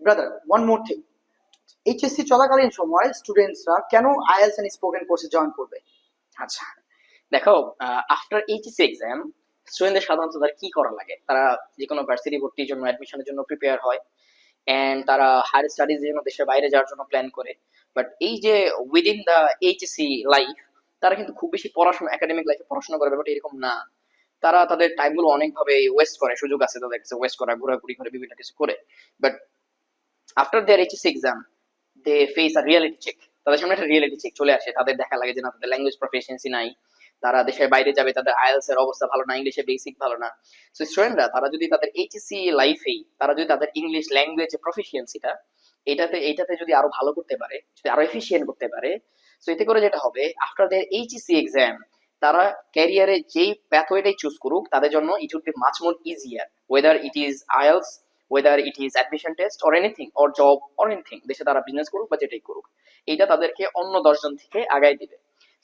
Brother, one more thing, HSC চলাকালীন সময় স্টুডেন্টসরা কেন আইএলস এন্ড স্পোকেন কোর্সে জয়েন করবে? আচ্ছা, দেখো, আফটার এইচএসসি এক্সাম স্টুডেন্টদের সাধারণত তার কি করা লাগে, তারা যে কোনো ভার্সিটি ভর্তির জন্য অ্যাডমিশনের জন্য প্রিপেয়ার হয় এন্ড তারা হায়ার স্টাডিজ জন্য দেশের বাইরে যাওয়ার জন্য প্ল্যান করে। বাট এই যে উইদিন দ্য এইচএসসি লাইফ, তারা কিন্তু খুব বেশি পড়াশোনা, একাডেমিক লাইফে পড়াশোনা করে ব্যাপারটা এরকম না। তারা তাদের টাইমগুলো অনেকভাবে ওয়েস্ট করে, সুযোগ আছে তাদের কাছে ওয়েস্ট করা, ঘোরাঘুরি করে বিভিন্ন কিছু করে। But after their HSC exam they face a reality check. তাদের সামনে একটা রিয়েলিটি চেক চলে আসে, তাদের দেখা লাগে যে না, তাদের ল্যাঙ্গুয়েজ প্রফিসিয়েন্সি নাই, তারা দেশের বাইরে যাবে, তাদের আইএলস এর অবস্থা ভালো না, ইংলিশে বেসিক ভালো না। সো স্টুডেন্টরা তারা যদি তাদের এইচএসসি লাইফেই তারা যদি তাদের ইংলিশ ল্যাঙ্গুয়েজ প্রফিসিয়েন্সিটা এইটাতে যদি আরো ভালো করতে পারে, যদি আরো এফিশিয়েন্ট করতে পারে, সো এতে করে যেটা হবে, আফটার দেয়ার এইচএসসি এক্সাম তারা ক্যারিয়ারে যেই প্যাথওয়েটাই চুজ করুক, তাদের জন্য it would be much more easier, whether it is IELTS, whether it is admission test or anything or job or anything, দেশে তারা বিজনেস করুক বা যেটাই করুক, এইটা তাদেরকে অন্য 10 জন থেকে আগায় দিবে।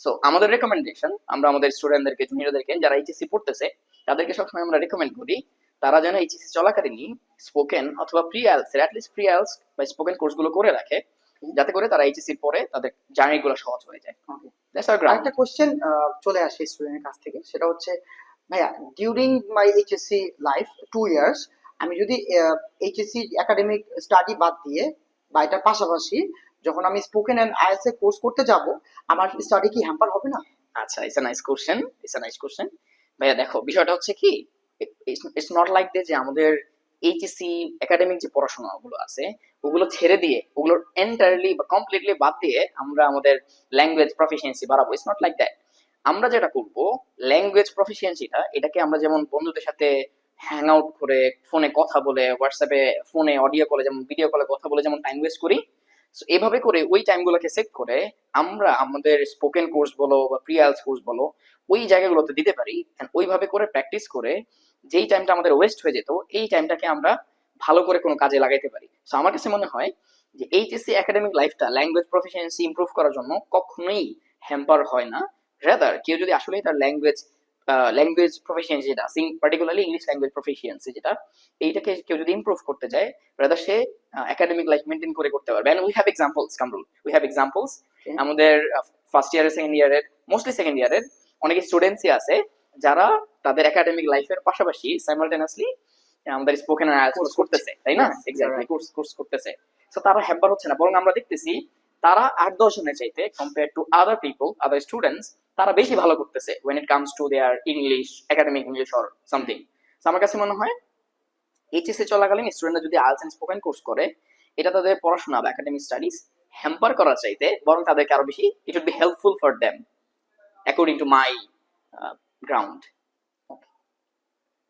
সো আমাদের রেকমেন্ডেশন, আমরা আমাদের স্টুডেন্টদেরকে, জুনিয়রদেরকে যারা এইচএসসি পড়তেছে, তাদেরকে সবসময় আমরা রেকমেন্ড করি তারা যেন এইচএসসি চলাকালীনই স্পোকেন অথবা প্রি আইএলস এর অ্যাটলিস্ট প্রি আইএলস বা স্পোকেন কোর্সগুলো করে রাখে, যাতে করে তারা এইচএসসি পরে তাদের জার্নিগুলো সহজ হয়ে যায়। That's our ground. আরেকটা কোশ্চেন চলে আসে স্টুডেন্টের কাছ থেকে, সেটা হচ্ছে, ভাইয়া, during my HSC life 2 years, আমি যদি এইচএসসি একাডেমিক স্টাডি বাদ দিয়ে বা এটার পাশাপাশি যখন আমি স্পোকেন অ্যান্ড আইএলস এর কোর্স করতে যাব, আমার স্টাডি কি হ্যাম্পার হবে না? আচ্ছা, it's a nice question, it's a nice question. ভাইয়া দেখো, বিষয়টা হচ্ছে কি, ইটস নট লাইক যে আমাদের এইচএসসি একাডেমিক যে পড়াশোনা ওগুলো আছে ওগুলো ছেড়ে দিয়ে, ওগুলোর এন্টায়ারলি বা কমপ্লিটলি বাদ দিয়ে আমরা আমাদের ল্যাঙ্গুয়েজ প্রফিসিয়েন্সি বাড়াবো। It's not like that. আমরা যেটা করব, ল্যাঙ্গুয়েজ প্রফিসিয়েন্সিটা এটাকে আমরা যেমন বন্ধুদের সাথে হ্যাং আউট করে, ফোনে কথা বলে, হোয়াটসঅ্যাপে, ফোনে অডিও কলে, যেমন ভিডিও কলে কথা বলে যেমন টাইম ওয়েস্ট করি, সো এভাবে করে ওই টাইমগুলোকে সেভ করে আমরা আমাদের স্পোকেন কোর্স বলো বা প্রি আইএলটিএস কোর্স বলো ওই জায়গাগুলোতে দিতে পারি। ওইভাবে করে প্র্যাকটিস করে যেই টাইমটা আমাদের ওয়েস্ট হয়ে যেত, এই টাইমটাকে আমরা ভালো করে কোনো কাজে লাগাইতে পারি। সো আমার কাছে মনে হয় যে এইচএসসি একাডেমিক লাইফটা ল্যাঙ্গুয়েজ প্রফিসিয়েন্সি ইমপ্রুভ করার জন্য কখনোই হ্যাম্পার হয় না। রেদার কেউ যদি আসলে তার ল্যাঙ্গুয়েজ প্রফিসিয়েন্সি, যেটা পার্টিকুলারলি ইংলিশ ল্যাঙ্গুয়েজ প্রফিসিয়েন্সি, যেটা এইটাকে কেউ যদি ইমপ্রুভ করতে চায়, রেদার সে একাডেমিক লাইফ মেনটেন করে করতে পারবে। And we have examples, Kamrul, we have examples. আমাদের ফার্স্ট ইয়ারের, সেকেন্ড ইয়ারের, মোস্টলি সেকেন্ড ইয়ারের অনেক স্টুডেন্টসই আছে যারা তাদের একাডেমিক লাইফের পাশাপাশি সাইমালটেনিয়াসলি আমাদের স্পোকেন আর আইএলটিএস কোর্স করতেছে, তাই না? এক্স্যাক্টলি, কোর্স করতেছে। সো তারা হ্যাম্পার হচ্ছে না, বরং আমরা দেখতেছি তারা 8-10 জনের চাইতে compare to other people, other students, তারা বেশি ভালো করতেছে when it comes to their English, academic English or something. So আমার কাছে মনে হয় এইচএসসি চলাকালীন স্টুডেন্টরা যদি আইএলটিএস এন্ড স্পোকেন কোর্স করে, এটা তাদের পড়াশোনা বা একাডেমিক স্টাডিজ হ্যাম্পার করার চাইতে বরং তাদেরকে আরো বেশি, it would be helpful for them, according to my ground.